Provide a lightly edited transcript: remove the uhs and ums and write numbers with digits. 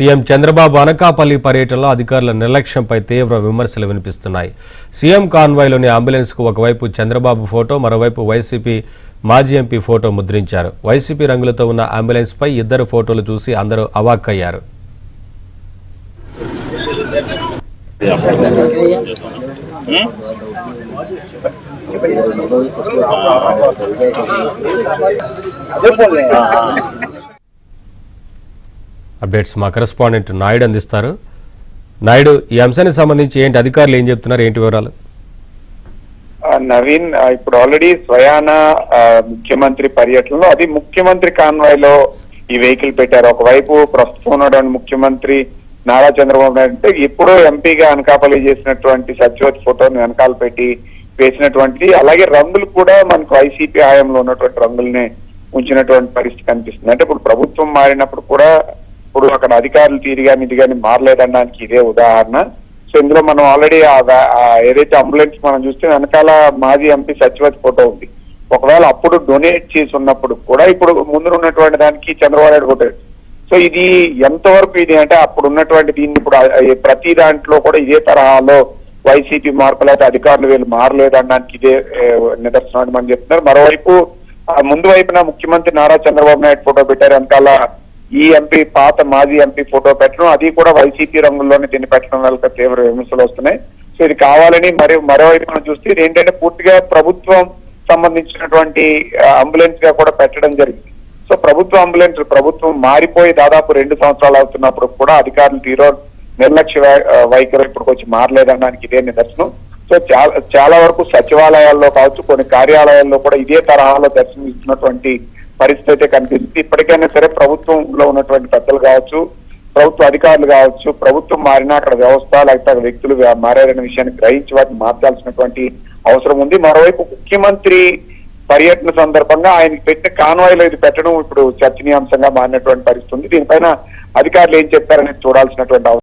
CM Chandrababu Anakapalli పర్యటనలో అధికారుల నిర్లక్ష్యంపై తీవ్ర విమర్శలు వినిపిస్తున్నాయి. సీఎం కాన్వాయ్లోని అంబులెన్స్కు ఒకవైపు చంద్రబాబు ఫోటో, మరోవైపు వైసీపీ మాజీ ఎంపీ ఫోటో ముద్రించారు. వైసీపీ రంగులతో ఉన్న అంబులెన్స్పై ఇద్దరు ఫోటోలు చూసి అందరూ అవాక్కయ్యారు. అప్డేట్స్ మా కరెస్పాండెంట్ నాయుడు అందిస్తారు. నాయుడు, ఈ అంశానికి సంబంధించి ఏంటి, అధికారులు ఏం చెప్తున్నారు, ఏంటి వివరాలు? నవీన్, ఇప్పుడు ఆల్రెడీ స్వయాన ముఖ్యమంత్రి పర్యటనలో అది ముఖ్యమంత్రి కాన్వాయ్ లో ఈ వెహికల్ పెట్టారు. ఒకవైపు ప్రస్తుతం ఉన్నటువంటి ముఖ్యమంత్రి నారా చంద్రబాబు నాయుడు అంటే ఎప్పుడో ఎంపీగా అనకాపల్లి చేసినటువంటి సత్యవతి ఫోటోని వెనకాల పెట్టి వేసినటువంటిది. అలాగే రంగులు కూడా మనకు వైసీపీ హయాంలో ఉన్నటువంటి రంగుల్ని ఉంచినటువంటి పరిస్థితి కనిపిస్తుంది. అంటే ఇప్పుడు ప్రభుత్వం మారినప్పుడు కూడా ఇప్పుడు అక్కడ అధికారులు తీరు కానీ ఇది కానీ మారలేదనడానికి ఇదే ఉదాహరణ. సో ఇందులో మనం ఆల్రెడీ ఏదైతే అంబులెన్స్ మనం చూస్తే వెనకాల మాజీ ఎంపీ సత్యవతి ఫోటో ఉంది. ఒకవేళ అప్పుడు డొనేట్ చేసి ఉన్నప్పుడు కూడా ఇప్పుడు ముందు ఉన్నటువంటి దానికి చంద్రబాబు నాయుడు ఫోటో. సో ఇది ఎంతవరకు ఇది అంటే అప్పుడు ఉన్నటువంటి దీన్ని ఇప్పుడు ప్రతి దాంట్లో కూడా ఇదే తరహాలో వైసీపీ మార్పులు అయితే అధికారులు వీళ్ళు మారలేదనడానికి ఇదే నిదర్శనం అని మనం చెప్తున్నారు. మరోవైపు ముందు వైపున ముఖ్యమంత్రి నారా చంద్రబాబు నాయుడు ఫోటో పెట్టారు, వెనకాల ఈ ఎంపీ పాత మాజీ ఎంపీ ఫోటో పెట్టడం, అది కూడా వైసీపీ రంగుల్లోనే దీన్ని పెట్టడం వల్ల తీవ్ర విమర్శలు వస్తున్నాయి. సో ఇది కావాలని మరోవైపు మనం చూస్తే ఇది ఏంటంటే పూర్తిగా ప్రభుత్వం సంబంధించినటువంటి అంబులెన్స్ గా కూడా పెట్టడం జరిగింది. సో ప్రభుత్వం మారిపోయి దాదాపు 2 సంవత్సరాలు అవుతున్నప్పుడు కూడా అధికారులు తీరో నిర్లక్ష్య వైఖరి ఇప్పటికి వచ్చి మారలేదనడానికి ఇదే నిదర్శనం. సో చాలా వరకు సచివాలయాల్లో కావచ్చు, కొన్ని కార్యాలయాల్లో కూడా ఇదే తరహాలో దర్శనమిస్తున్నటువంటి పరిస్థితి అయితే కనిపిస్తుంది. ఇప్పటికైనా సరే ప్రభుత్వంలో ఉన్నటువంటి పెద్దలు కావచ్చు, ప్రభుత్వ అధికారులు కావచ్చు, ప్రభుత్వం మారినా అక్కడ వ్యవస్థ లేకపోతే వ్యక్తులు మారారనే విషయాన్ని గ్రహించి వాటిని మార్చాల్సినటువంటి అవసరం ఉంది. మరోవైపు ముఖ్యమంత్రి పర్యటన సందర్భంగా ఆయనకి పెట్టిన కాన్వాయ్లో ఇది పెట్టడం ఇప్పుడు చర్చనీయాంశంగా మారినటువంటి పరిస్థితి ఉంది. దీనిపైన అధికారులు ఏం చెప్పారనేది చూడాల్సినటువంటి అవసరం